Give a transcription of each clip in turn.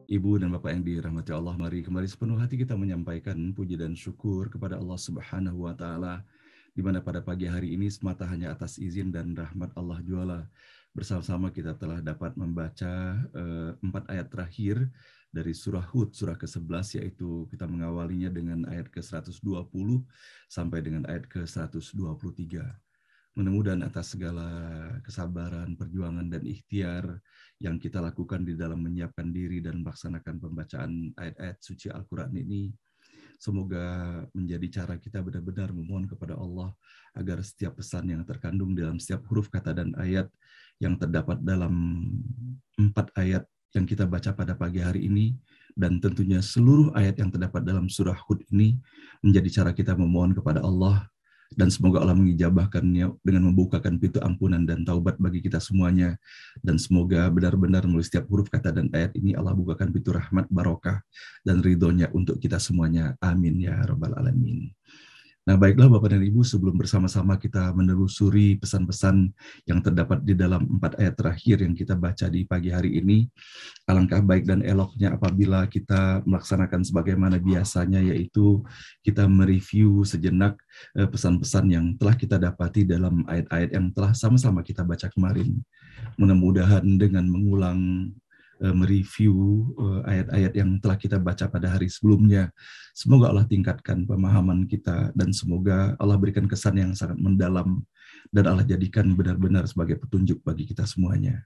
Ibu dan Bapak yang dirahmati Allah, mari kembali sepenuh hati kita menyampaikan puji dan syukur kepada Allah Subhanahu wa Ta'ala, di mana pada pagi hari ini semata hanya atas izin dan rahmat Allah juala bersama-sama kita telah dapat membaca 4 ayat terakhir dari surah Hud, surah ke-11, yaitu kita mengawalinya dengan ayat ke-120 sampai dengan ayat ke-123. Mudah-mudahan atas segala kesabaran, perjuangan, dan ikhtiar yang kita lakukan di dalam menyiapkan diri dan melaksanakan pembacaan ayat-ayat suci Al-Quran ini, semoga menjadi cara kita benar-benar memohon kepada Allah agar setiap pesan yang terkandung dalam setiap huruf kata dan ayat yang terdapat dalam 4 ayat yang kita baca pada pagi hari ini, dan tentunya seluruh ayat yang terdapat dalam surah Hud ini menjadi cara kita memohon kepada Allah, dan semoga Allah mengijabahkannya dengan membukakan pintu ampunan dan taubat bagi kita semuanya, dan semoga benar-benar melalui setiap huruf kata dan ayat ini Allah bukakan pintu rahmat, barokah, dan ridhonya untuk kita semuanya. Amin ya rabbal alamin. Nah, baiklah Bapak dan Ibu, sebelum bersama-sama kita menelusuri pesan-pesan yang terdapat di dalam 4 ayat terakhir yang kita baca di pagi hari ini, alangkah baik dan eloknya apabila kita melaksanakan sebagaimana biasanya, yaitu kita mereview sejenak pesan-pesan yang telah kita dapati dalam ayat-ayat yang telah sama-sama kita baca kemarin. Mudah-mudahan dengan mengulang mereview ayat-ayat yang telah kita baca pada hari sebelumnya, semoga Allah tingkatkan pemahaman kita, dan semoga Allah berikan kesan yang sangat mendalam, dan Allah jadikan benar-benar sebagai petunjuk bagi kita semuanya.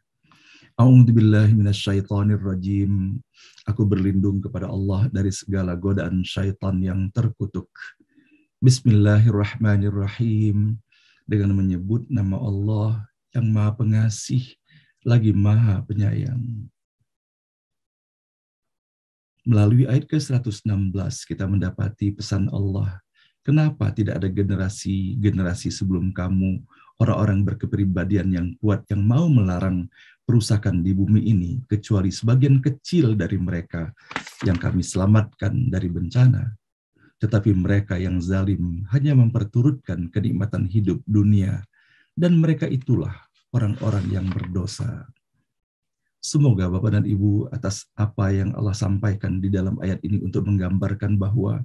A'udzubillahi minasyaitonirrajim. Aku berlindung kepada Allah dari segala godaan syaitan yang terkutuk. Bismillahirrahmanirrahim. Dengan menyebut nama Allah yang Maha Pengasih lagi Maha Penyayang. Melalui ayat ke-116 kita mendapati pesan Allah. Kenapa tidak ada generasi sebelum kamu, orang-orang berkepribadian yang kuat yang mau melarang perusakan di bumi ini, kecuali sebagian kecil dari mereka yang kami selamatkan dari bencana. Tetapi mereka yang zalim hanya memperturutkan kenikmatan hidup dunia, dan mereka itulah orang-orang yang berdosa. Semoga Bapak dan Ibu atas apa yang Allah sampaikan di dalam ayat ini untuk menggambarkan bahwa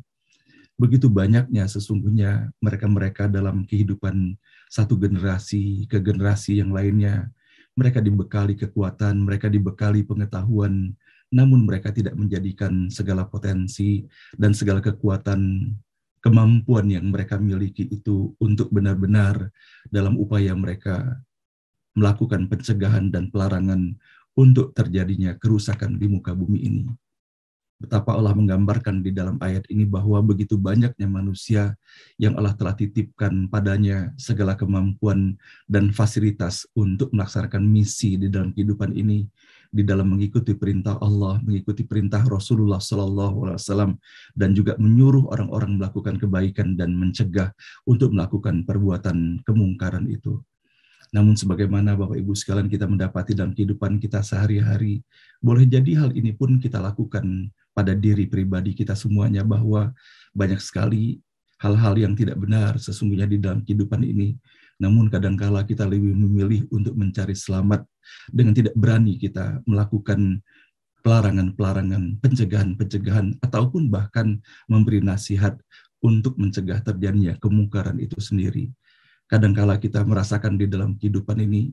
begitu banyaknya sesungguhnya mereka-mereka dalam kehidupan satu generasi ke generasi yang lainnya. Mereka dibekali kekuatan, mereka dibekali pengetahuan, namun mereka tidak menjadikan segala potensi dan segala kekuatan, kemampuan yang mereka miliki itu untuk benar-benar dalam upaya mereka melakukan pencegahan dan pelarangan untuk terjadinya kerusakan di muka bumi ini. Betapa Allah menggambarkan di dalam ayat ini bahwa begitu banyaknya manusia yang Allah telah titipkan padanya segala kemampuan dan fasilitas untuk melaksanakan misi di dalam kehidupan ini, di dalam mengikuti perintah Allah, mengikuti perintah Rasulullah SAW, dan juga menyuruh orang-orang melakukan kebaikan dan mencegah untuk melakukan perbuatan kemungkaran itu. Namun sebagaimana Bapak Ibu sekalian kita mendapati dalam kehidupan kita sehari-hari, boleh jadi hal ini pun kita lakukan pada diri pribadi kita semuanya, bahwa banyak sekali hal-hal yang tidak benar sesungguhnya di dalam kehidupan ini. Namun kadangkala kita lebih memilih untuk mencari selamat dengan tidak berani kita melakukan pelarangan-pelarangan, pencegahan-pencegahan, ataupun bahkan memberi nasihat untuk mencegah terjadinya kemungkaran itu sendiri. Kadangkala kita merasakan di dalam kehidupan ini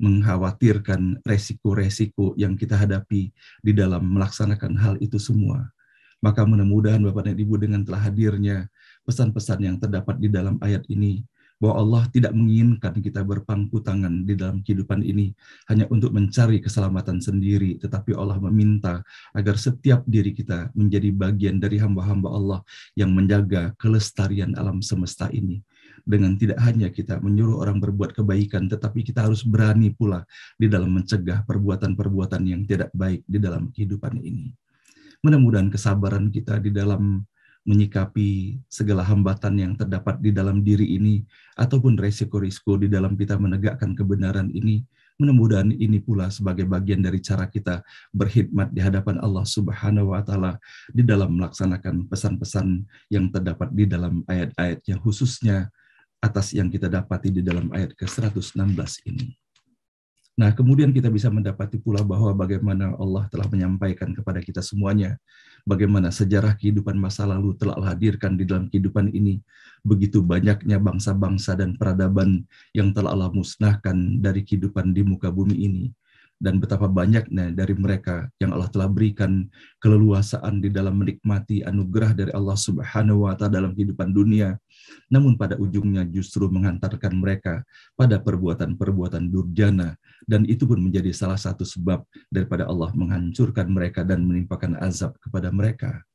mengkhawatirkan resiko-resiko yang kita hadapi di dalam melaksanakan hal itu semua. Maka mudah-mudahan Bapak dan Ibu, dengan telah hadirnya pesan-pesan yang terdapat di dalam ayat ini, bahwa Allah tidak menginginkan kita berpangku tangan di dalam kehidupan ini hanya untuk mencari keselamatan sendiri, tetapi Allah meminta agar setiap diri kita menjadi bagian dari hamba-hamba Allah yang menjaga kelestarian alam semesta ini. Dengan tidak hanya kita menyuruh orang berbuat kebaikan, tetapi kita harus berani pula di dalam mencegah perbuatan-perbuatan yang tidak baik di dalam kehidupan ini. Mudah-mudahan kesabaran kita di dalam menyikapi segala hambatan yang terdapat di dalam diri ini, ataupun resiko-risiko di dalam kita menegakkan kebenaran ini, mudah-mudahan ini pula sebagai bagian dari cara kita berkhidmat di hadapan Allah Subhanahu wa Ta'ala di dalam melaksanakan pesan-pesan yang terdapat di dalam ayat-ayat yang khususnya atas yang kita dapati di dalam ayat ke-116 ini. Nah, kemudian kita bisa mendapati pula bahwa bagaimana Allah telah menyampaikan kepada kita semuanya, bagaimana sejarah kehidupan masa lalu telah hadirkan di dalam kehidupan ini. Begitu banyaknya bangsa-bangsa dan peradaban yang telah Allah musnahkan dari kehidupan di muka bumi ini. Dan betapa banyaknya dari mereka yang Allah telah berikan keleluasaan di dalam menikmati anugerah dari Allah Subhanahu wa Ta'ala dalam kehidupan dunia. Namun pada ujungnya justru menghantarkan mereka pada perbuatan-perbuatan durjana, dan itu pun menjadi salah satu sebab daripada Allah menghancurkan mereka dan menimpakan azab kepada mereka.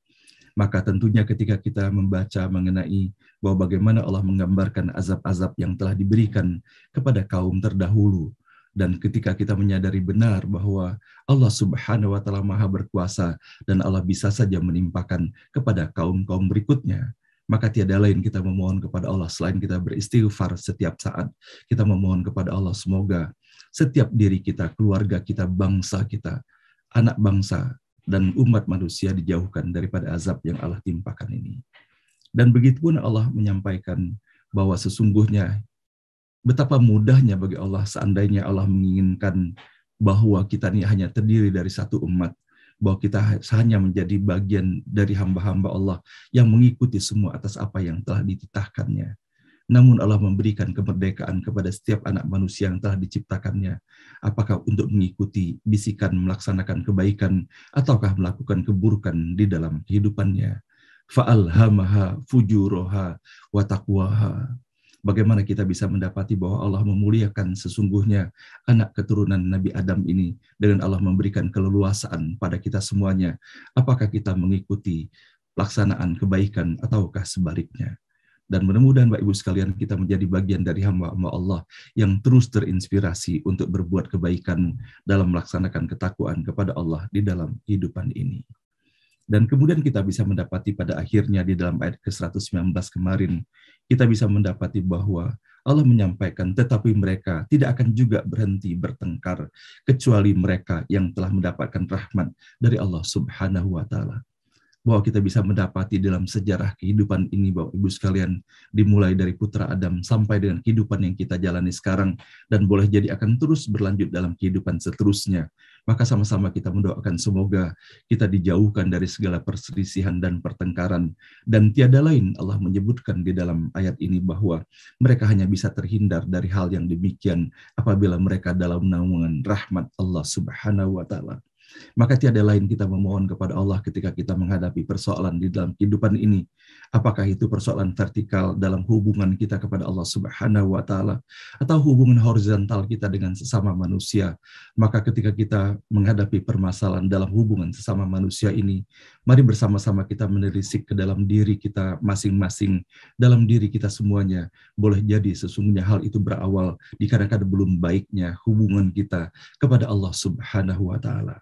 Maka tentunya ketika kita membaca mengenai bahwa bagaimana Allah menggambarkan azab-azab yang telah diberikan kepada kaum terdahulu, dan ketika kita menyadari benar bahwa Allah Subhanahu wa Ta'ala Maha berkuasa dan Allah bisa saja menimpakan kepada kaum-kaum berikutnya, maka tiada lain kita memohon kepada Allah selain kita beristighfar setiap saat. Kita memohon kepada Allah semoga setiap diri kita, keluarga kita, bangsa kita, anak bangsa, dan umat manusia dijauhkan daripada azab yang Allah timpakan ini. Dan begitu pun Allah menyampaikan bahwa sesungguhnya betapa mudahnya bagi Allah seandainya Allah menginginkan bahwa kita ini hanya terdiri dari satu umat, bahwa kita hanya menjadi bagian dari hamba-hamba Allah yang mengikuti semua atas apa yang telah dititahkannya. Namun Allah memberikan kemerdekaan kepada setiap anak manusia yang telah diciptakannya. Apakah untuk mengikuti bisikan melaksanakan kebaikan ataukah melakukan keburukan di dalam kehidupannya. Fa'alhamaha fujuroha wa taqwaha. Bagaimana kita bisa mendapati bahwa Allah memuliakan sesungguhnya anak keturunan Nabi Adam ini dengan Allah memberikan keleluasaan pada kita semuanya. Apakah kita mengikuti pelaksanaan kebaikan ataukah sebaliknya? Dan mudah-mudahan Bapak Ibu sekalian kita menjadi bagian dari hamba-hamba Allah yang terus terinspirasi untuk berbuat kebaikan dalam melaksanakan ketakwaan kepada Allah di dalam kehidupan ini. Dan kemudian kita bisa mendapati pada akhirnya di dalam ayat ke-119 kemarin, kita bisa mendapati bahwa Allah menyampaikan, tetapi mereka tidak akan juga berhenti bertengkar, kecuali mereka yang telah mendapatkan rahmat dari Allah Subhanahu wa Ta'ala. Bahwa kita bisa mendapati dalam sejarah kehidupan ini, Bapak Ibu sekalian, dimulai dari putra Adam sampai dengan kehidupan yang kita jalani sekarang, dan boleh jadi akan terus berlanjut dalam kehidupan seterusnya. Maka sama-sama kita mendoakan semoga kita dijauhkan dari segala perselisihan dan pertengkaran. Dan tiada lain Allah menyebutkan di dalam ayat ini bahwa mereka hanya bisa terhindar dari hal yang demikian apabila mereka dalam naungan rahmat Allah Subhanahu wa Ta'ala. Maka tiada lain kita memohon kepada Allah ketika kita menghadapi persoalan di dalam kehidupan ini. Apakah itu persoalan vertikal dalam hubungan kita kepada Allah Subhanahu wa Ta'ala, atau hubungan horizontal kita dengan sesama manusia. Maka ketika kita menghadapi permasalahan dalam hubungan sesama manusia ini, mari bersama-sama kita menelisik ke dalam diri kita masing-masing, dalam diri kita semuanya. Boleh jadi sesungguhnya hal itu berawal dikarenakan belum baiknya hubungan kita kepada Allah Subhanahu wa Ta'ala.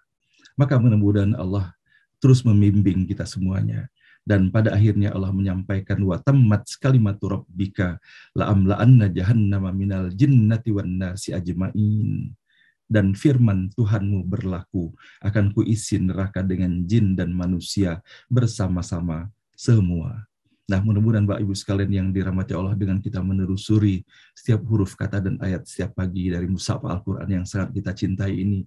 Maka mudah-mudahan Allah terus membimbing kita semuanya. Dan pada akhirnya Allah menyampaikan wa tammat kalimatu rabbika la amla'anna jahannama minal jinnati wan nasi ajmain. Dan firman Tuhanmu berlaku, akan kuisi neraka dengan jin dan manusia bersama-sama semua. Nah, mudah-mudahan Bapak Ibu sekalian yang dirahmati Allah, dengan kita menelusuri setiap huruf kata dan ayat setiap pagi dari mushaf Al-Quran yang sangat kita cintai ini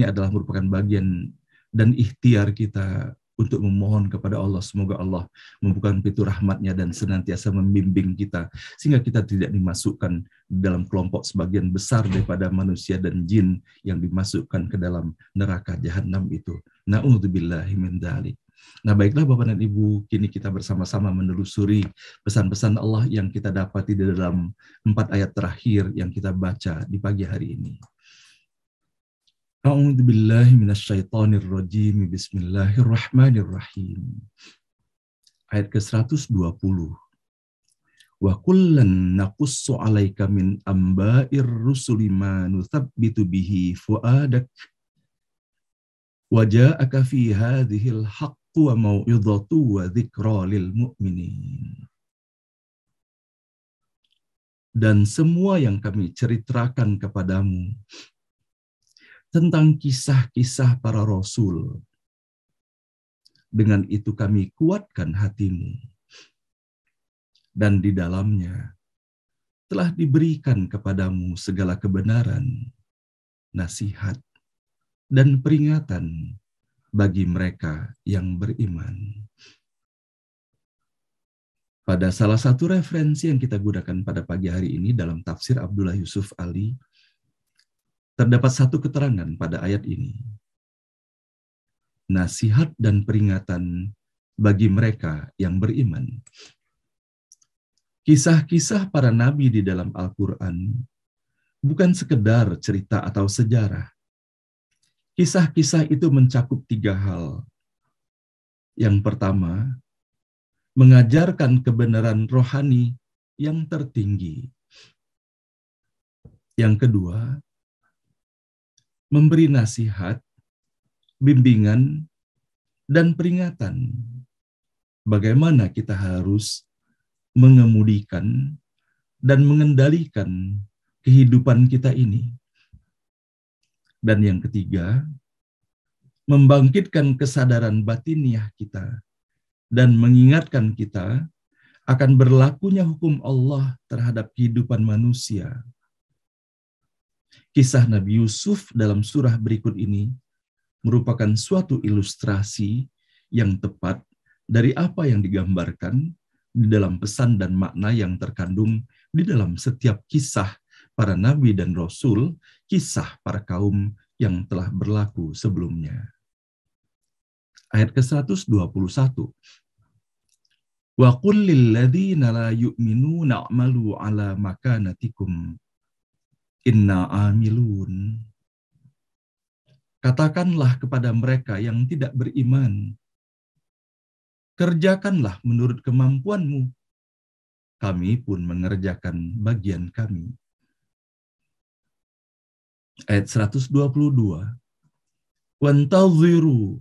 adalah merupakan bagian dan ikhtiar kita untuk memohon kepada Allah, semoga Allah membuka pintu rahmat-Nya dan senantiasa membimbing kita, sehingga kita tidak dimasukkan dalam kelompok sebagian besar daripada manusia dan jin yang dimasukkan ke dalam neraka jahanam itu. Na'udzubillahi min dzalik. Nah, baiklah Bapak dan Ibu, kini kita bersama-sama menelusuri pesan-pesan Allah yang kita dapati di dalam 4 ayat terakhir yang kita baca di pagi hari ini. A'udzu billahi minasyaitonir rajim. Bismillahirrahmanirrahim. Ayat ke-120. Wa kullan naqussu 'alaika min amba'ir rusuli ma nuthabbitu bihi fu'adak. Wa ja'aka fi hadhil haqqu wa mau'izatu wa dzikra lil mu'minin. Dan semua yang kami ceritakan kepadamu tentang kisah-kisah para rasul, dengan itu kami kuatkan hatimu. Dan di dalamnya telah diberikan kepadamu segala kebenaran nasihat, dan peringatan bagi mereka yang beriman. Pada salah satu referensi yang kita gunakan pada pagi hari ini dalam tafsir Abdullah Yusuf Ali, terdapat satu keterangan pada ayat ini. Nasihat dan peringatan bagi mereka yang beriman. Kisah-kisah para nabi di dalam Al-Quran bukan sekedar cerita atau sejarah. Kisah-kisah itu mencakup 3 hal. Yang pertama, mengajarkan kebenaran rohani yang tertinggi. Yang kedua, memberi nasihat, bimbingan, dan peringatan bagaimana kita harus mengemudikan dan mengendalikan kehidupan kita ini. Dan yang ketiga, membangkitkan kesadaran batiniah kita dan mengingatkan kita akan berlakunya hukum Allah terhadap kehidupan manusia. Kisah Nabi Yusuf dalam surah berikut ini merupakan suatu ilustrasi yang tepat dari apa yang digambarkan di dalam pesan dan makna yang terkandung di dalam setiap kisah para nabi dan rasul, kisah para kaum yang telah berlaku sebelumnya. Ayat ke-121. Wa qul lil ladzina la yu'minuna a'malu ala makanatikum inna amilun. Katakanlah kepada mereka yang tidak beriman, kerjakanlah menurut kemampuanmu, kami pun mengerjakan bagian kami. Ayat 122. Wantadhiru,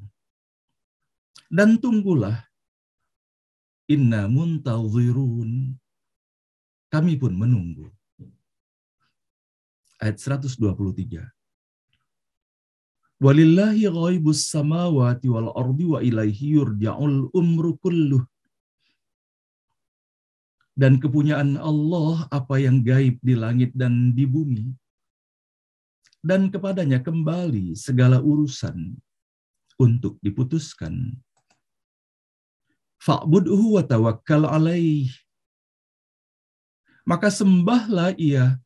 dan tunggulah, inna muntadhirun, kami pun menunggu. Ayat 123. Walillahi ghaibus samawati wal ardi wa ilaihi yurja'ul umru kulluh. Dan kepunyaan Allah apa yang gaib di langit dan di bumi. Dan kepadanya kembali segala urusan untuk diputuskan. Fa'budhu wa tawakkal alaih. Maka sembahlah ia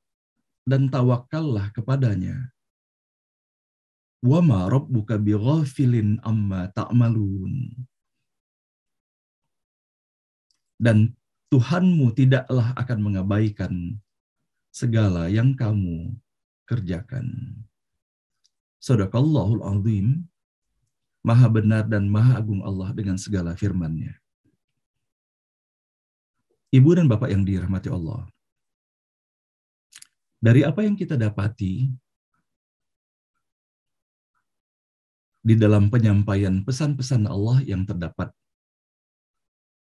dan tawakallah kepadanya. Wa ma rabbuka bighafilin amma ta'malun. Dan Tuhanmu tidaklah akan mengabaikan segala yang kamu kerjakan. Shadaqallahul azim. Maha benar dan maha agung Allah dengan segala firman-Nya. Ibu dan Bapak yang dirahmati Allah, dari apa yang kita dapati di dalam penyampaian pesan-pesan Allah yang terdapat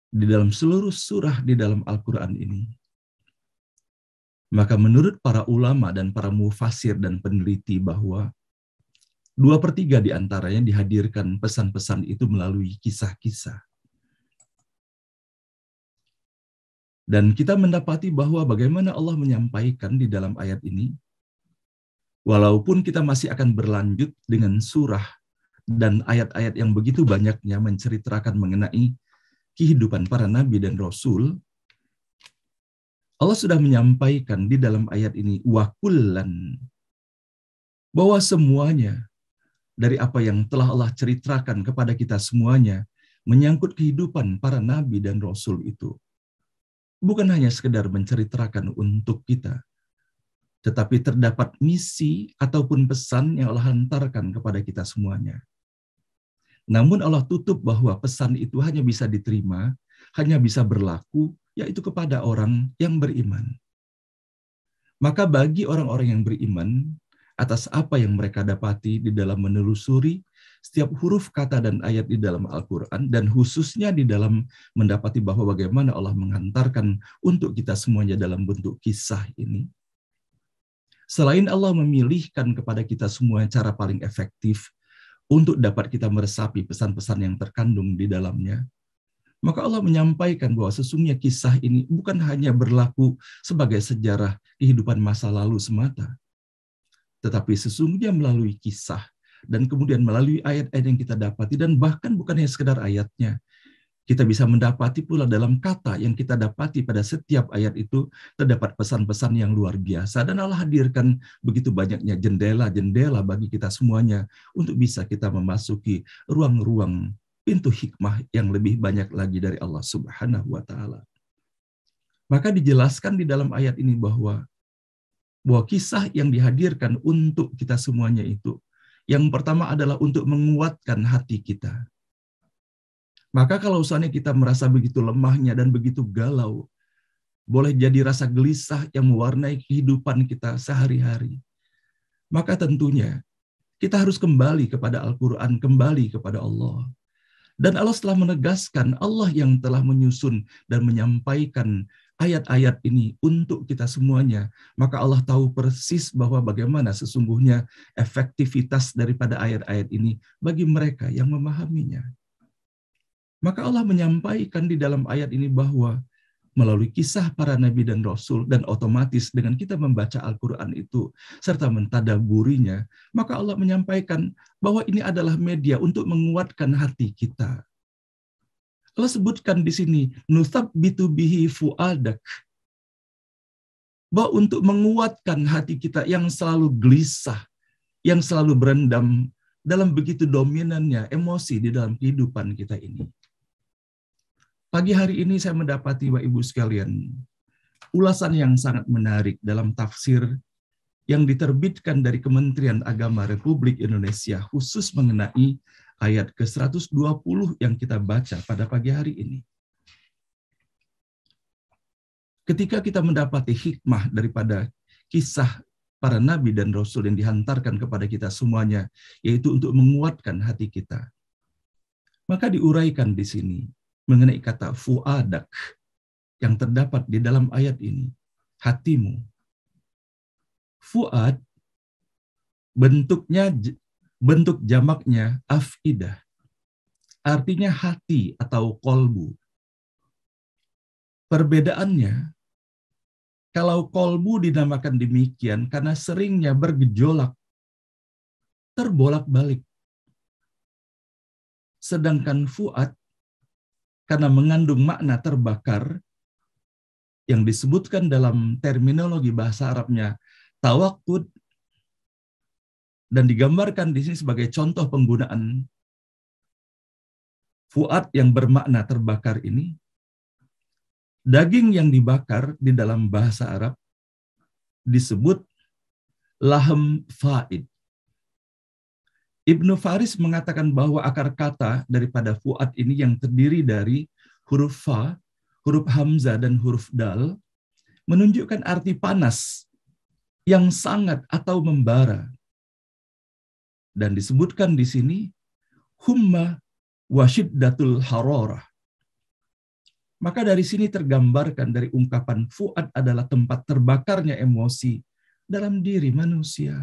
di dalam seluruh surah di dalam Al-Quran ini, maka menurut para ulama dan para mufasir dan peneliti bahwa 2/3 di antaranya dihadirkan pesan-pesan itu melalui kisah-kisah. Dan kita mendapati bahwa bagaimana Allah menyampaikan di dalam ayat ini, walaupun kita masih akan berlanjut dengan surah dan ayat-ayat yang begitu banyaknya menceritakan mengenai kehidupan para nabi dan rasul, Allah sudah menyampaikan di dalam ayat ini wa kullan, bahwa semuanya dari apa yang telah Allah ceritakan kepada kita semuanya menyangkut kehidupan para nabi dan rasul itu bukan hanya sekedar menceritakan untuk kita, tetapi terdapat misi ataupun pesan yang Allah hantarkan kepada kita semuanya. Namun Allah tutup bahwa pesan itu hanya bisa diterima, hanya bisa berlaku, yaitu kepada orang yang beriman. Maka bagi orang-orang yang beriman, atas apa yang mereka dapati di dalam menelusuri setiap huruf kata dan ayat di dalam Al-Quran, dan khususnya di dalam mendapati bahwa bagaimana Allah menghantarkan untuk kita semuanya dalam bentuk kisah ini. Selain Allah memilihkan kepada kita semua cara paling efektif untuk dapat kita meresapi pesan-pesan yang terkandung di dalamnya, maka Allah menyampaikan bahwa sesungguhnya kisah ini bukan hanya berlaku sebagai sejarah kehidupan masa lalu semata, Tetapi sesungguhnya melalui kisah dan kemudian melalui ayat-ayat yang kita dapati, dan bahkan bukan hanya sekedar ayatnya, kita bisa mendapati pula dalam kata yang kita dapati pada setiap ayat itu terdapat pesan-pesan yang luar biasa, dan Allah hadirkan begitu banyaknya jendela-jendela bagi kita semuanya untuk bisa kita memasuki ruang-ruang pintu hikmah yang lebih banyak lagi dari Allah Subhanahu wa taala. Maka dijelaskan di dalam ayat ini bahwa kisah yang dihadirkan untuk kita semuanya itu, yang pertama adalah untuk menguatkan hati kita. Maka kalau seandainya kita merasa begitu lemahnya dan begitu galau, boleh jadi rasa gelisah yang mewarnai kehidupan kita sehari-hari. Maka tentunya kita harus kembali kepada Al-Quran, kembali kepada Allah. Dan Allah telah menegaskan, Allah yang telah menyusun dan menyampaikan ayat-ayat ini untuk kita semuanya. Maka Allah tahu persis bahwa bagaimana sesungguhnya efektivitas daripada ayat-ayat ini bagi mereka yang memahaminya. Maka Allah menyampaikan di dalam ayat ini bahwa melalui kisah para nabi dan rasul, dan otomatis dengan kita membaca Al-Quran itu serta mentadaburinya, maka Allah menyampaikan bahwa ini adalah media untuk menguatkan hati kita. Allah sebutkan di sini, nusabbitu bihi fuadak, bahwa untuk menguatkan hati kita yang selalu gelisah, yang selalu berendam dalam begitu dominannya emosi di dalam kehidupan kita ini. Pagi hari ini saya mendapati, Bapak Ibu sekalian, ulasan yang sangat menarik dalam tafsir yang diterbitkan dari Kementerian Agama Republik Indonesia khusus mengenai ayat ke-120 yang kita baca pada pagi hari ini. Ketika kita mendapati hikmah daripada kisah para nabi dan rasul yang dihantarkan kepada kita semuanya, yaitu untuk menguatkan hati kita, maka diuraikan di sini mengenai kata fuadak yang terdapat di dalam ayat ini, hatimu. Fuad bentuk jamaknya afidah, artinya hati atau kolbu. Perbedaannya, kalau kolbu dinamakan demikian karena seringnya bergejolak, terbolak-balik. Sedangkan fuad karena mengandung makna terbakar, yang disebutkan dalam terminologi bahasa Arabnya tawakud, dan digambarkan di sini sebagai contoh penggunaan fuad yang bermakna terbakar ini. Daging yang dibakar di dalam bahasa Arab disebut lahm faid. Ibnu Faris mengatakan bahwa akar kata daripada fuad ini yang terdiri dari huruf fa, huruf hamzah, dan huruf dal menunjukkan arti panas yang sangat atau membara. Dan disebutkan di sini humma wasyiddatul hararah. Maka dari sini tergambarkan dari ungkapan fuad adalah tempat terbakarnya emosi dalam diri manusia.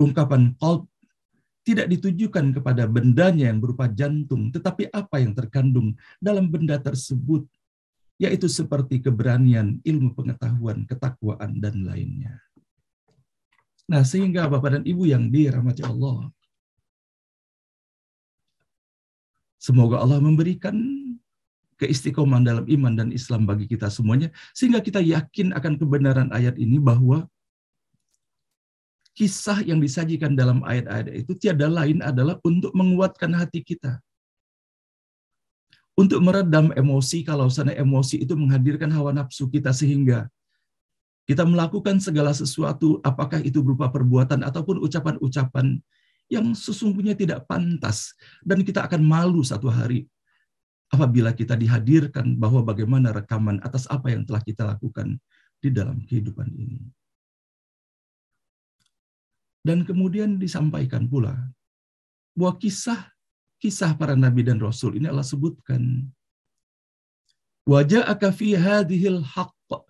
Ungkapan qalb tidak ditujukan kepada bendanya yang berupa jantung, tetapi apa yang terkandung dalam benda tersebut, yaitu seperti keberanian, ilmu pengetahuan, ketakwaan, dan lainnya. Nah, sehingga Bapak dan Ibu yang dirahmati Allah, semoga Allah memberikan keistiqomahan dalam iman dan Islam bagi kita semuanya, sehingga kita yakin akan kebenaran ayat ini bahwa kisah yang disajikan dalam ayat-ayat itu tiada lain adalah untuk menguatkan hati kita. Untuk meredam emosi kalau sana emosi itu menghadirkan hawa nafsu kita sehingga kita melakukan segala sesuatu, apakah itu berupa perbuatan ataupun ucapan-ucapan yang sesungguhnya tidak pantas. Dan kita akan malu satu hari apabila kita dihadirkan bahwa bagaimana rekaman atas apa yang telah kita lakukan di dalam kehidupan ini. Dan kemudian disampaikan pula bahwa kisah para nabi dan rasul ini Allah sebutkan, waja'aka fi hadhil haqq,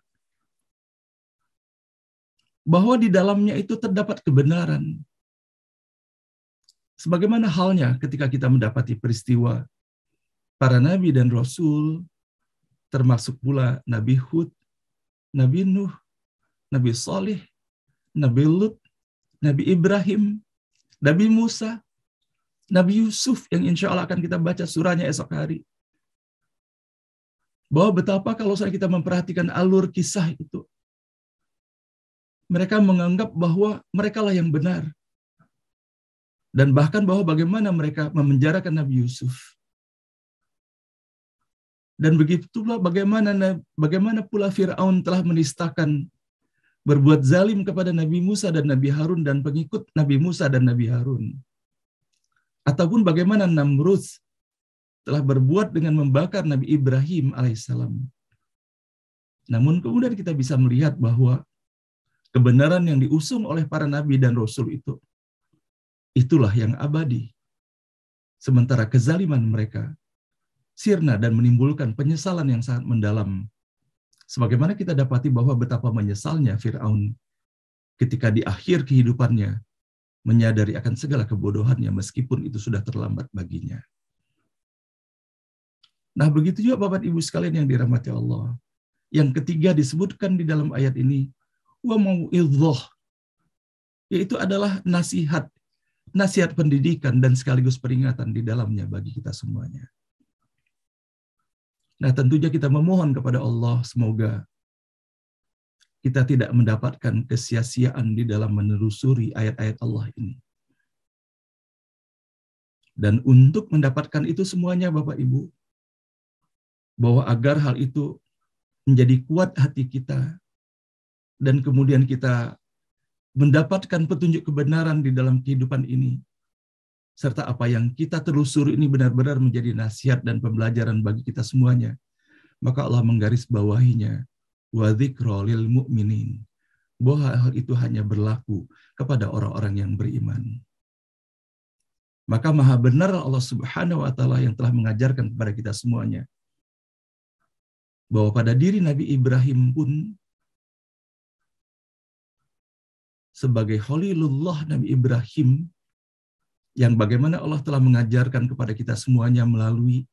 bahwa di dalamnya itu terdapat kebenaran. Sebagaimana halnya ketika kita mendapati peristiwa para nabi dan rasul, termasuk pula Nabi Hud, Nabi Nuh, Nabi Saleh, Nabi Lut, Nabi Ibrahim, Nabi Musa, Nabi Yusuf yang insya Allah akan kita baca surahnya esok hari. Bahwa betapa kalau kita memperhatikan alur kisah itu, mereka menganggap bahwa merekalah yang benar. Dan bahkan bahwa bagaimana mereka memenjarakan Nabi Yusuf. Dan begitulah bagaimana pula Fir'aun telah menistakan, berbuat zalim kepada Nabi Musa dan Nabi Harun dan pengikut Nabi Musa dan Nabi Harun. Ataupun bagaimana Namrud telah berbuat dengan membakar Nabi Ibrahim alaihissalam. Namun kemudian kita bisa melihat bahwa kebenaran yang diusung oleh para nabi dan rasul itu, itulah yang abadi. Sementara kezaliman mereka sirna dan menimbulkan penyesalan yang sangat mendalam. Sebagaimana kita dapati bahwa betapa menyesalnya Fir'aun ketika di akhir kehidupannya menyadari akan segala kebodohannya meskipun itu sudah terlambat baginya. Nah, begitu juga Bapak Ibu sekalian yang dirahmati Allah. Yang ketiga disebutkan di dalam ayat ini, wa mau'idhah, yaitu adalah nasihat pendidikan dan sekaligus peringatan di dalamnya bagi kita semuanya. Nah, tentunya kita memohon kepada Allah semoga kita tidak mendapatkan kesia-siaan di dalam menelusuri ayat-ayat Allah ini. Dan untuk mendapatkan itu semuanya Bapak Ibu, bahwa agar hal itu menjadi kuat hati kita, dan kemudian kita mendapatkan petunjuk kebenaran di dalam kehidupan ini, serta apa yang kita telusuri ini benar-benar menjadi nasihat dan pembelajaran bagi kita semuanya, maka Allah menggarisbawahinya, wa dzikra lil mu'minin, bahwa hal itu hanya berlaku kepada orang-orang yang beriman. Maka maha benar Allah Subhanahu wa taala yang telah mengajarkan kepada kita semuanya bahwa pada diri Nabi Ibrahim pun sebagai Khalilullah Nabi Ibrahim, yang bagaimana Allah telah mengajarkan kepada kita semuanya melalui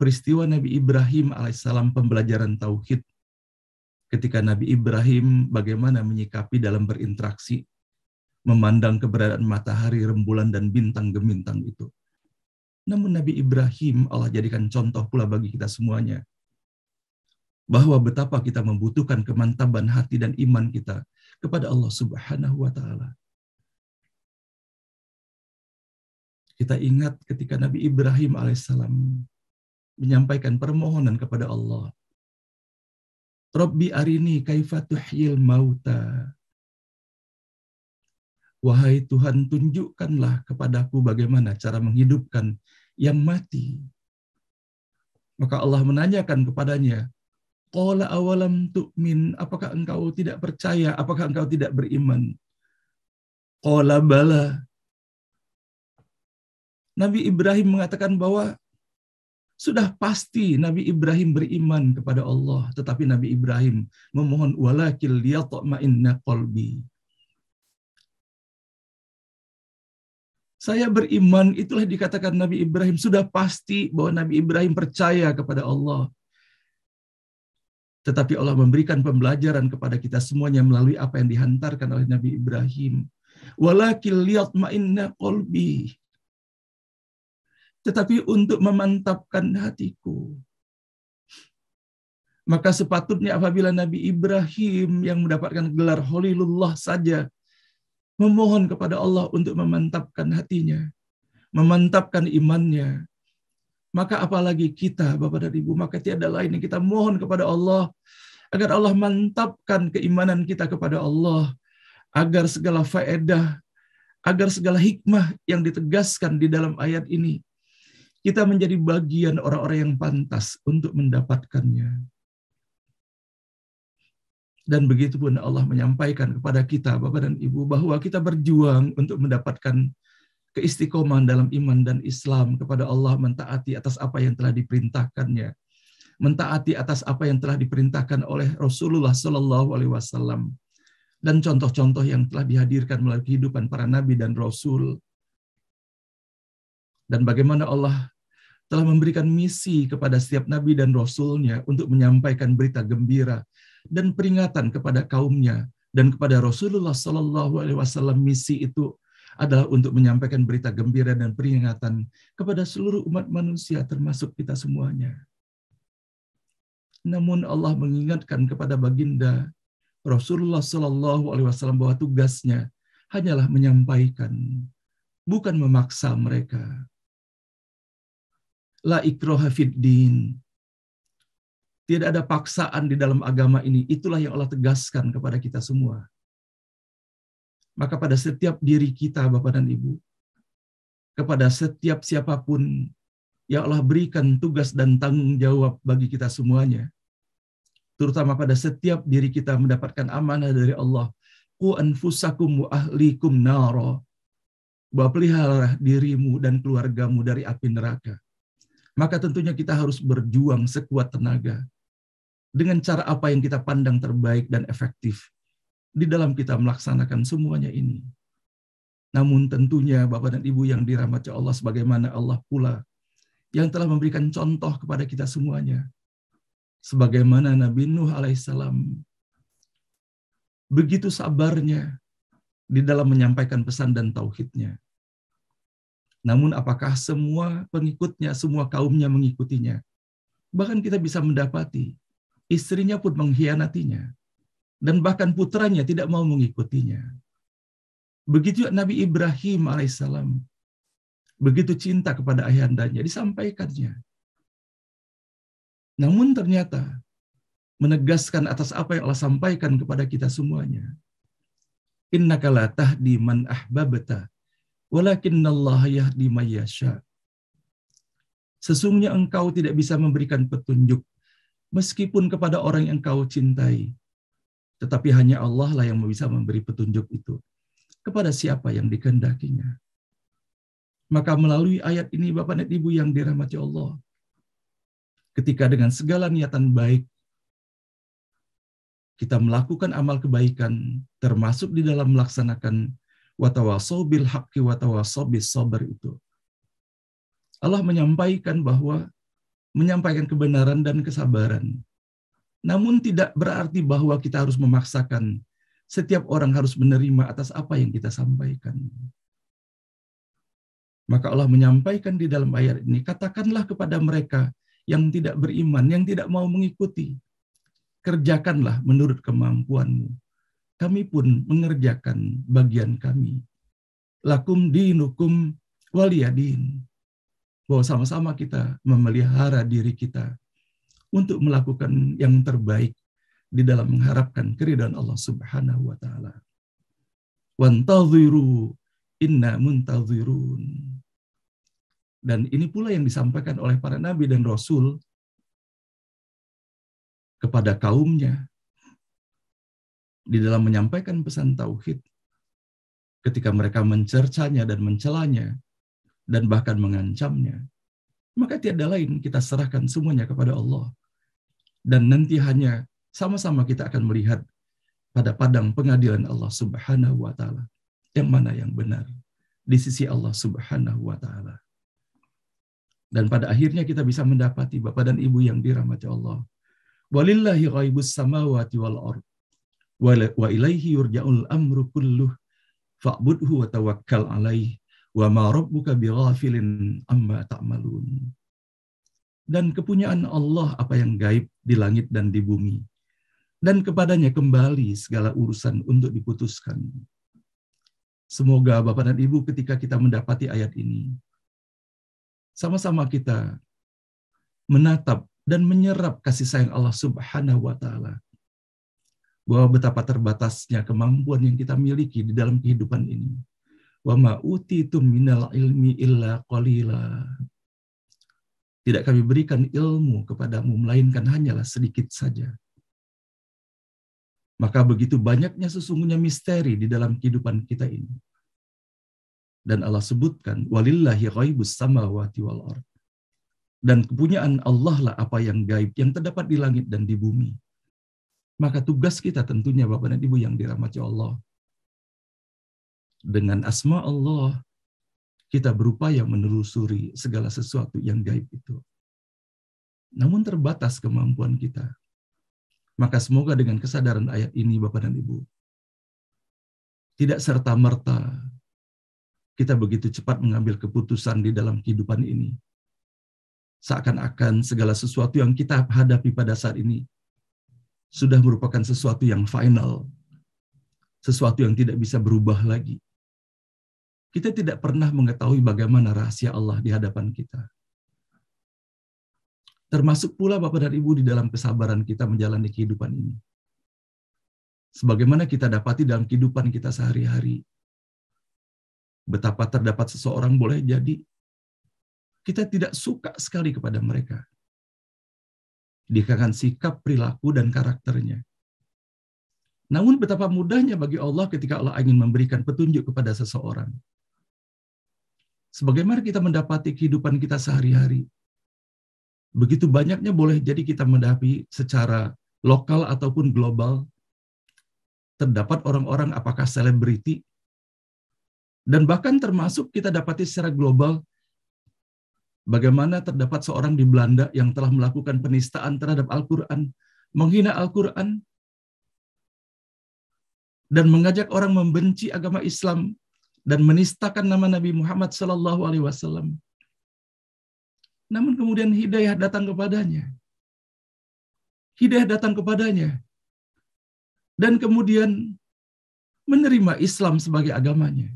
peristiwa Nabi Ibrahim alaihissalam, pembelajaran tauhid. Ketika Nabi Ibrahim bagaimana menyikapi dalam berinteraksi, memandang keberadaan matahari, rembulan, dan bintang gemintang itu. Namun Nabi Ibrahim Allah jadikan contoh pula bagi kita semuanya, bahwa betapa kita membutuhkan kemantaban hati dan iman kita kepada Allah Subhanahu wa taala. Kita ingat ketika Nabi Ibrahim alaihissalam menyampaikan permohonan kepada Allah, Rabbi arini kaifa tuhyil mauta. Wahai Tuhan, tunjukkanlah kepadaku bagaimana cara menghidupkan yang mati. Maka Allah menanyakan kepadanya, qala awalam tu'min, apakah engkau tidak percaya, apakah engkau tidak beriman? Qala bala. Nabi Ibrahim mengatakan bahwa sudah pasti Nabi Ibrahim beriman kepada Allah, tetapi Nabi Ibrahim memohon walakil liyatma'inna qalbi. Saya beriman, itulah dikatakan Nabi Ibrahim. Sudah pasti bahwa Nabi Ibrahim percaya kepada Allah. Tetapi Allah memberikan pembelajaran kepada kita semuanya melalui apa yang dihantarkan oleh Nabi Ibrahim. Walakil liyatma'inna qalbi. Tetapi untuk memantapkan hatiku. Maka sepatutnya apabila Nabi Ibrahim yang mendapatkan gelar Khalilullah saja memohon kepada Allah untuk memantapkan hatinya, memantapkan imannya, maka apalagi kita, Bapak dan Ibu, maka tiada lain yang kita mohon kepada Allah agar Allah mantapkan keimanan kita kepada Allah, agar segala faedah, agar segala hikmah yang ditegaskan di dalam ayat ini kita menjadi bagian orang-orang yang pantas untuk mendapatkannya. Dan begitu pun Allah menyampaikan kepada kita, Bapak dan Ibu, bahwa kita berjuang untuk mendapatkan keistiqomahan dalam iman dan Islam kepada Allah, mentaati atas apa yang telah diperintahkannya, mentaati atas apa yang telah diperintahkan oleh Rasulullah Shallallahu Alaihi Wasallam, dan contoh-contoh yang telah dihadirkan melalui kehidupan para nabi dan rasul. Dan bagaimana Allah telah memberikan misi kepada setiap nabi dan rasulnya untuk menyampaikan berita gembira dan peringatan kepada kaumnya Dan kepada Rasulullah Sallallahu Alaihi Wasallam misi itu adalah untuk menyampaikan berita gembira dan peringatan kepada seluruh umat manusia termasuk kita semuanya. Namun Allah mengingatkan kepada baginda Rasulullah Sallallahu Alaihi Wasallam bahwa tugasnya hanyalah menyampaikan, bukan memaksa mereka. La ikraha fid din. Tidak ada paksaan di dalam agama ini. Itulah yang Allah tegaskan kepada kita semua. Maka pada setiap diri kita, Bapak dan Ibu, kepada setiap siapapun yang Allah berikan tugas dan tanggung jawab bagi kita semuanya, terutama pada setiap diri kita mendapatkan amanah dari Allah, qu anfusakum wa ahlikum nara, bahwa pelihara dirimu dan keluargamu dari api neraka. Maka tentunya kita harus berjuang sekuat tenaga dengan cara apa yang kita pandang terbaik dan efektif di dalam kita melaksanakan semuanya ini. Namun tentunya Bapak dan Ibu yang dirahmati Allah, sebagaimana Allah pula yang telah memberikan contoh kepada kita semuanya. Sebagaimana Nabi Nuh alaihissalam begitu sabarnya di dalam menyampaikan pesan dan tauhidnya. Namun apakah semua pengikutnya, semua kaumnya mengikutinya? Bahkan kita bisa mendapati istrinya pun mengkhianatinya. Dan bahkan putranya tidak mau mengikutinya. Begitu Nabi Ibrahim alaihissalam, begitu cinta kepada ayahandanya, disampaikannya. Namun ternyata menegaskan atas apa yang Allah sampaikan kepada kita semuanya. Innaka la tahdi man ahbabta, walakinallaha yahdi may yasha. Sesungguhnya engkau tidak bisa memberikan petunjuk meskipun kepada orang yang engkau cintai. Tetapi hanya Allah lah yang bisa memberi petunjuk itu kepada siapa yang dikehendakinya. Maka melalui ayat ini Bapak dan Ibu yang dirahmati Allah, ketika dengan segala niatan baik kita melakukan amal kebaikan, termasuk di dalam melaksanakan watawasau bil haqqi watawasau bis sabr itu, Allah menyampaikan bahwa menyampaikan kebenaran dan kesabaran. Namun tidak berarti bahwa kita harus memaksakan setiap orang harus menerima atas apa yang kita sampaikan. Maka Allah menyampaikan di dalam ayat ini, katakanlah kepada mereka yang tidak beriman, yang tidak mau mengikuti, kerjakanlah menurut kemampuanmu. Kami pun mengerjakan bagian kami. Lakum dinukum waliyadin. Bahwa sama-sama kita memelihara diri kita untuk melakukan yang terbaik di dalam mengharapkan keridhaan Allah Subhanahu wa taala. Wantadhiru inna muntadhirun. Dan ini pula yang disampaikan oleh para nabi dan rasul kepada kaumnya di dalam menyampaikan pesan tauhid, ketika mereka mencercanya dan mencelanya dan bahkan mengancamnya. Maka tiada lain kita serahkan semuanya kepada Allah. Dan nanti hanya sama-sama kita akan melihat pada padang pengadilan Allah Subhanahu wa taala yang mana yang benar di sisi Allah Subhanahu wa taala. Dan pada akhirnya kita bisa mendapati Bapak dan Ibu yang dirahmati Allah. Walillahi ghaibus samawati wal ard. Wa ilaihi yurja'ul amru kulluh. Fa'budhu wa tawakkal alaih. Wa ma rabbuka bighafilin amma ta'malun. Dan kepunyaan Allah apa yang gaib di langit dan di bumi. Dan kepadanya kembali segala urusan untuk diputuskan. Semoga Bapak dan Ibu ketika kita mendapati ayat ini, sama-sama kita menatap dan menyerap kasih sayang Allah Subhanahu wa taala. Bahwa betapa terbatasnya kemampuan yang kita miliki di dalam kehidupan ini. Wa ma utitum minal ilmi illa qalila. Tidak kami berikan ilmu kepadamu melainkan hanyalah sedikit saja. Maka begitu banyaknya sesungguhnya misteri di dalam kehidupan kita ini. Dan Allah sebutkan walillahi ghaibus samawati wal ard. Dan kepunyaan Allah lah apa yang gaib yang terdapat di langit dan di bumi. Maka tugas kita tentunya Bapak dan Ibu yang dirahmati Allah, dengan asma Allah kita berupaya menelusuri segala sesuatu yang gaib itu. Namun terbatas kemampuan kita. Maka semoga dengan kesadaran ayat ini Bapak dan Ibu, Tidak serta-merta kita begitu cepat mengambil keputusan di dalam kehidupan ini. Seakan-akan segala sesuatu yang kita hadapi pada saat ini sudah merupakan sesuatu yang final, sesuatu yang tidak bisa berubah lagi. Kita tidak pernah mengetahui bagaimana rahasia Allah di hadapan kita. Termasuk pula Bapak dan Ibu di dalam kesabaran kita menjalani kehidupan ini. Sebagaimana kita dapati dalam kehidupan kita sehari-hari, betapa terdapat seseorang boleh jadi kita tidak suka sekali kepada mereka. Dikarenakan sikap, perilaku, dan karakternya. Namun betapa mudahnya bagi Allah ketika Allah ingin memberikan petunjuk kepada seseorang. Sebagaimana kita mendapati kehidupan kita sehari-hari, begitu banyaknya boleh jadi kita menghadapi secara lokal ataupun global, terdapat orang-orang apakah selebriti, dan bahkan termasuk kita dapati secara global, bagaimana terdapat seorang di Belanda yang telah melakukan penistaan terhadap Al-Quran, menghina Al-Quran, dan mengajak orang membenci agama Islam, dan menistakan nama Nabi Muhammad SAW. Namun kemudian hidayah datang kepadanya. Hidayah datang kepadanya. Dan kemudian menerima Islam sebagai agamanya.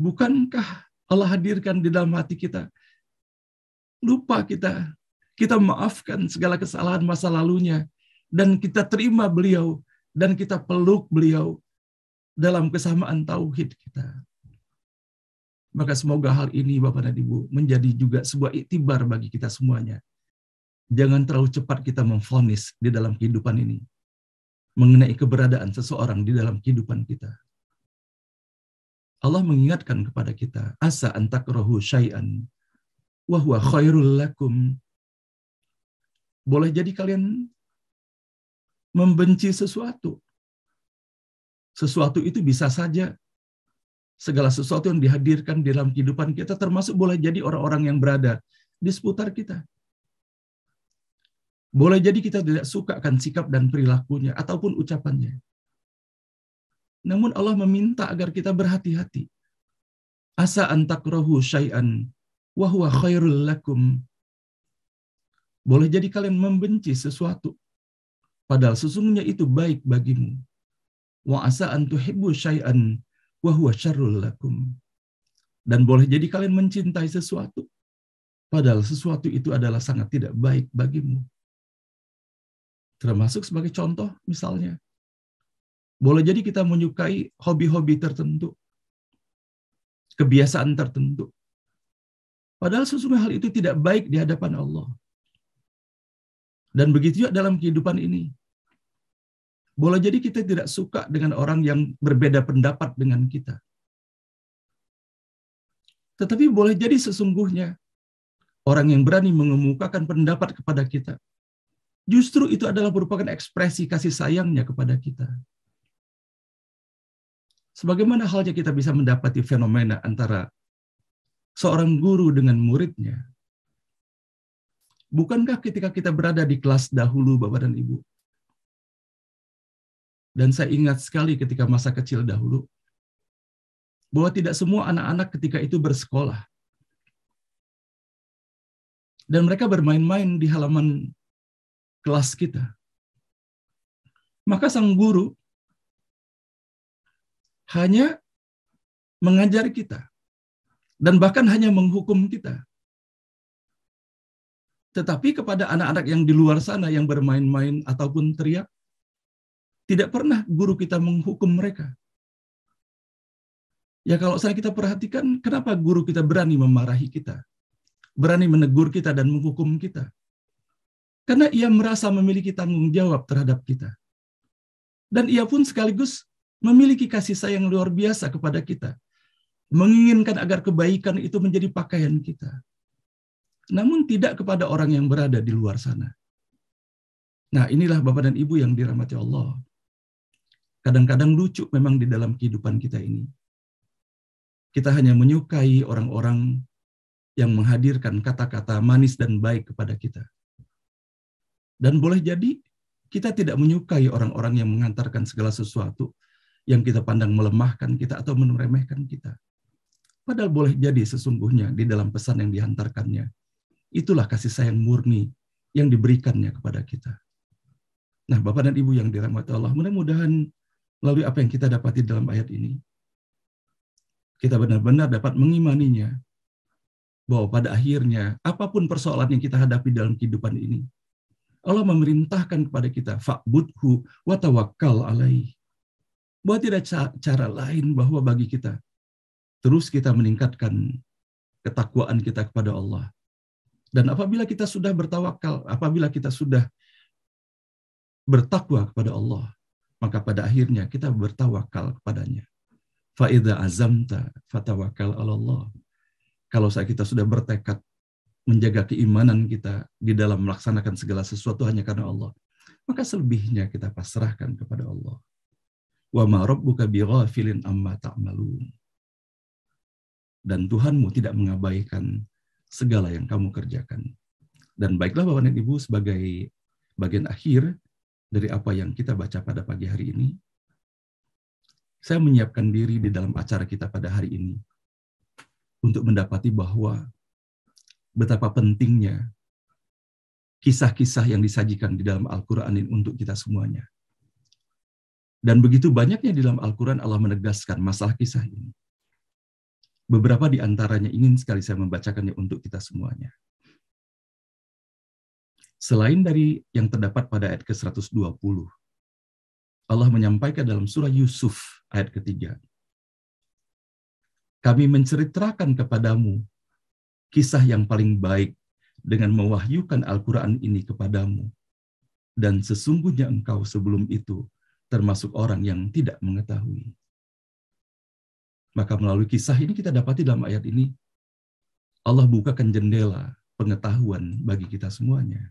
Bukankah Allah hadirkan di dalam hati kita? Lupa kita maafkan segala kesalahan masa lalunya, dan kita terima beliau, dan kita peluk beliau dalam kesamaan tauhid kita. Maka semoga hal ini Bapak dan Ibu menjadi juga sebuah iktibar bagi kita semuanya. Jangan terlalu cepat kita memvonis di dalam kehidupan ini mengenai keberadaan seseorang di dalam kehidupan kita. Allah mengingatkan kepada kita, asa an takrahu syai'an wa huwa khairul lakum. Boleh jadi kalian membenci sesuatu. Sesuatu itu bisa saja segala sesuatu yang dihadirkan di dalam kehidupan kita, termasuk boleh jadi orang-orang yang berada di seputar kita. Boleh jadi kita tidak suka akan sikap dan perilakunya ataupun ucapannya. Namun Allah meminta agar kita berhati-hati. Asa an takrahu syai'an wa huwa khairul lakum. Boleh jadi kalian membenci sesuatu, padahal sesungguhnya itu baik bagimu. Wa asa an tuhibbu syai'an wa huwa syarrul lakum. Dan boleh jadi kalian mencintai sesuatu, padahal sesuatu itu adalah sangat tidak baik bagimu. Termasuk sebagai contoh misalnya, boleh jadi kita menyukai hobi-hobi tertentu, kebiasaan tertentu, padahal sesungguhnya hal itu tidak baik di hadapan Allah. Dan begitu juga dalam kehidupan ini. Boleh jadi kita tidak suka dengan orang yang berbeda pendapat dengan kita. Tetapi boleh jadi sesungguhnya orang yang berani mengemukakan pendapat kepada kita, justru itu adalah merupakan ekspresi kasih sayangnya kepada kita. Sebagaimana halnya kita bisa mendapati fenomena antara seorang guru dengan muridnya. Bukankah ketika kita berada di kelas dahulu, Bapak dan Ibu, dan saya ingat sekali ketika masa kecil dahulu, bahwa tidak semua anak-anak ketika itu bersekolah. Dan mereka bermain-main di halaman kelas kita. Maka sang guru hanya mengajar kita, dan bahkan hanya menghukum kita. Tetapi kepada anak-anak yang di luar sana yang bermain-main ataupun teriak, tidak pernah guru kita menghukum mereka. Ya kalau saya kita perhatikan, kenapa guru kita berani memarahi kita? Berani menegur kita dan menghukum kita? Karena ia merasa memiliki tanggung jawab terhadap kita. Dan ia pun sekaligus memiliki kasih sayang luar biasa kepada kita. Menginginkan agar kebaikan itu menjadi pakaian kita. Namun tidak kepada orang yang berada di luar sana. Nah inilah Bapak dan Ibu yang dirahmati Allah. Kadang-kadang lucu memang di dalam kehidupan kita ini. Kita hanya menyukai orang-orang yang menghadirkan kata-kata manis dan baik kepada kita. Dan boleh jadi kita tidak menyukai orang-orang yang mengantarkan segala sesuatu yang kita pandang melemahkan kita atau meremehkan kita. Padahal boleh jadi sesungguhnya di dalam pesan yang dihantarkannya, itulah kasih sayang murni yang diberikannya kepada kita. Nah, Bapak dan Ibu yang dirahmati Allah, mudah-mudahan melalui apa yang kita dapati dalam ayat ini, kita benar-benar dapat mengimaninya, bahwa pada akhirnya, apapun persoalan yang kita hadapi dalam kehidupan ini, Allah memerintahkan kepada kita, fa'budhu wa tawakkal alaih. Bahwa tidak cara lain bahwa bagi kita, terus kita meningkatkan ketakwaan kita kepada Allah. Dan apabila kita sudah bertawakal, apabila kita sudah bertakwa kepada Allah, maka pada akhirnya kita bertawakal kepadanya. Fa'idha azamta fatawakkal ala Allah. Kalau kita sudah bertekad menjaga keimanan kita di dalam melaksanakan segala sesuatu hanya karena Allah, maka selebihnya kita pasrahkan kepada Allah. Wa ma rabbuka bighafilin amma ta'malun. Dan Tuhanmu tidak mengabaikan segala yang kamu kerjakan. Dan baiklah Bapak dan Ibu, sebagai bagian akhir dari apa yang kita baca pada pagi hari ini, saya menyiapkan diri di dalam acara kita pada hari ini untuk mendapati bahwa betapa pentingnya kisah-kisah yang disajikan di dalam Al-Quran ini untuk kita semuanya. Dan begitu banyaknya di dalam Al-Quran Allah menegaskan masalah kisah ini. Beberapa di antaranya ingin sekali saya membacakannya untuk kita semuanya. Selain dari yang terdapat pada ayat ke-120, Allah menyampaikan dalam surah Yusuf ayat ketiga, kami menceritakan kepadamu kisah yang paling baik dengan mewahyukan Al-Quran ini kepadamu. Dan sesungguhnya engkau sebelum itu termasuk orang yang tidak mengetahui. Maka melalui kisah ini kita dapati dalam ayat ini, Allah bukakan jendela pengetahuan bagi kita semuanya.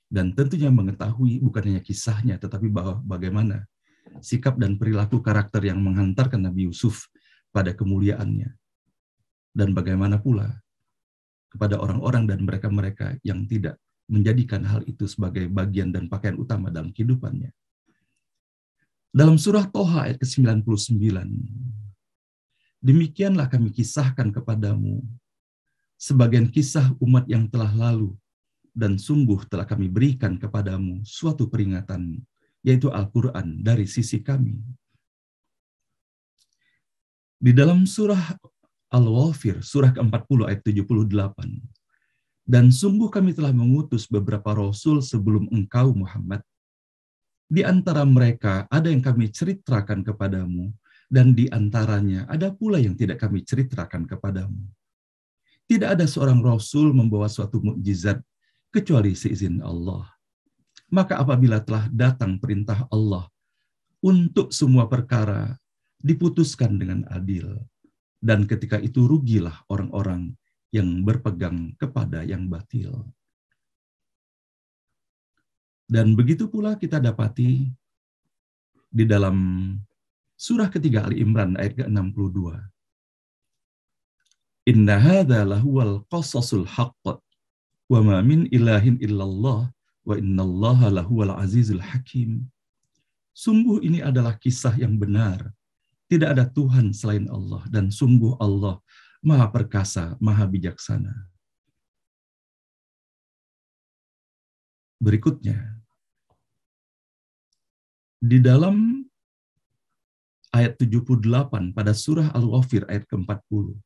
Dan tentunya mengetahui bukan hanya kisahnya, tetapi bahwa bagaimana sikap dan perilaku karakter yang menghantarkan Nabi Yusuf pada kemuliaannya. Dan bagaimana pula kepada orang-orang dan mereka-mereka yang tidak menjadikan hal itu sebagai bagian dan pakaian utama dalam kehidupannya. Dalam surah Toha ayat ke-99, demikianlah kami kisahkan kepadamu sebagian kisah umat yang telah lalu, dan sungguh telah kami berikan kepadamu suatu peringatan, yaitu Al-Quran dari sisi kami. Di dalam surah Al-Ghafir, surah ke-40 ayat 78, dan sungguh kami telah mengutus beberapa rasul sebelum engkau Muhammad. Di antara mereka ada yang kami ceritakan kepadamu, dan di antaranya ada pula yang tidak kami ceritakan kepadamu. Tidak ada seorang rasul membawa suatu mukjizat kecuali seizin Allah. Maka apabila telah datang perintah Allah untuk semua perkara diputuskan dengan adil, dan ketika itu rugilah orang-orang yang berpegang kepada yang batil. Dan begitu pula kita dapati di dalam surah ketiga Ali Imran ayat ke-62. Inna hadza lahuwal qasasul haqq wa ma min ilahin illallah wa innallaha lahuwal azizul hakim. Sungguh ini adalah kisah yang benar. Tidak ada Tuhan selain Allah, dan sungguh Allah Maha Perkasa, Maha Bijaksana. Berikutnya, di dalam ayat 78 pada surah Al-Ghafir ayat ke-40.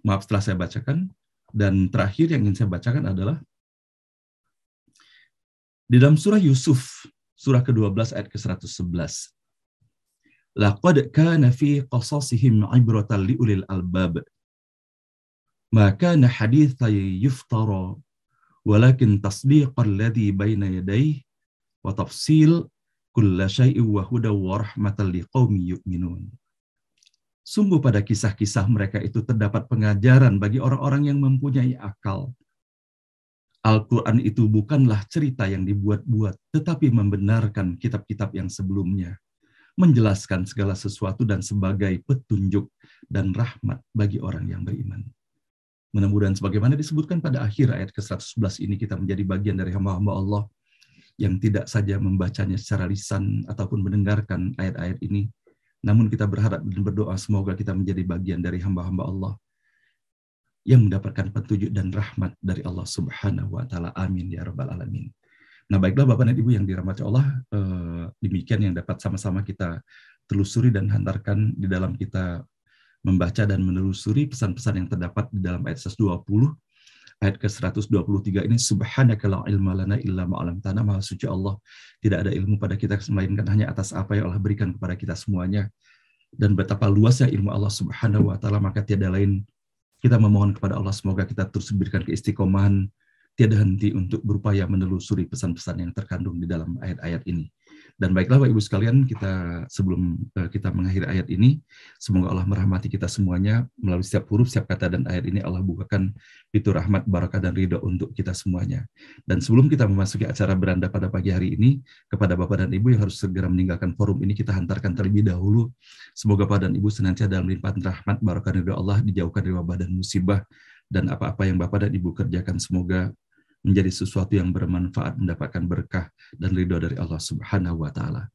Maaf, setelah saya bacakan, dan terakhir yang ingin saya bacakan adalah di dalam surah Yusuf, surah ke-12 ayat ke-111. Laqad kana fi qasasihim ibratan liulil albab. Ma kana haditsan yuftara walakin tasdiqal ladzi baina yadayhi wa tafsil kulla syai'in wa hudaw wa rahmatan liqaumin yu'minun. Sungguh pada kisah-kisah mereka itu terdapat pengajaran bagi orang-orang yang mempunyai akal. Al-Quran itu bukanlah cerita yang dibuat-buat, tetapi membenarkan kitab-kitab yang sebelumnya, menjelaskan segala sesuatu dan sebagai petunjuk dan rahmat bagi orang yang beriman. Mudah-mudahan sebagaimana disebutkan pada akhir ayat ke-111 ini, kita menjadi bagian dari hamba-hamba Allah yang tidak saja membacanya secara lisan ataupun mendengarkan ayat-ayat ini, namun kita berharap dan berdoa semoga kita menjadi bagian dari hamba-hamba Allah yang mendapatkan petunjuk dan rahmat dari Allah Subhanahu wa taala. Amin ya rabbal alamin. Nah, baiklah Bapak dan Ibu yang dirahmati Allah, demikian yang dapat sama-sama kita telusuri dan hantarkan di dalam kita membaca dan menelusuri pesan-pesan yang terdapat di dalam ayat 120, ayat ke-123 ini, subhanaka la ilma lana illa ma 'allamtana, maha suci Allah, tidak ada ilmu pada kita melainkan hanya atas apa yang Allah berikan kepada kita semuanya. Dan betapa luasnya ilmu Allah Subhanahu wa taala, maka tiada lain kita memohon kepada Allah semoga kita terus diberikan keistiqomahan, tiada henti untuk berupaya menelusuri pesan-pesan yang terkandung di dalam ayat-ayat ini. Dan baiklah Bapak Ibu sekalian, kita sebelum kita mengakhiri ayat ini, semoga Allah merahmati kita semuanya melalui setiap huruf, setiap kata dan ayat ini Allah bukakan pintu rahmat, barakah dan ridho untuk kita semuanya. Dan sebelum kita memasuki acara beranda pada pagi hari ini, kepada Bapak dan Ibu yang harus segera meninggalkan forum ini, kita hantarkan terlebih dahulu. Semoga Bapak dan Ibu senantiasa dalam limpahan rahmat, barakah dan ridho Allah, dijauhkan dari wabah dan musibah, dan apa-apa yang Bapak dan Ibu kerjakan semoga menjadi sesuatu yang bermanfaat, mendapatkan berkah dan ridho dari Allah Subhanahu wa taala.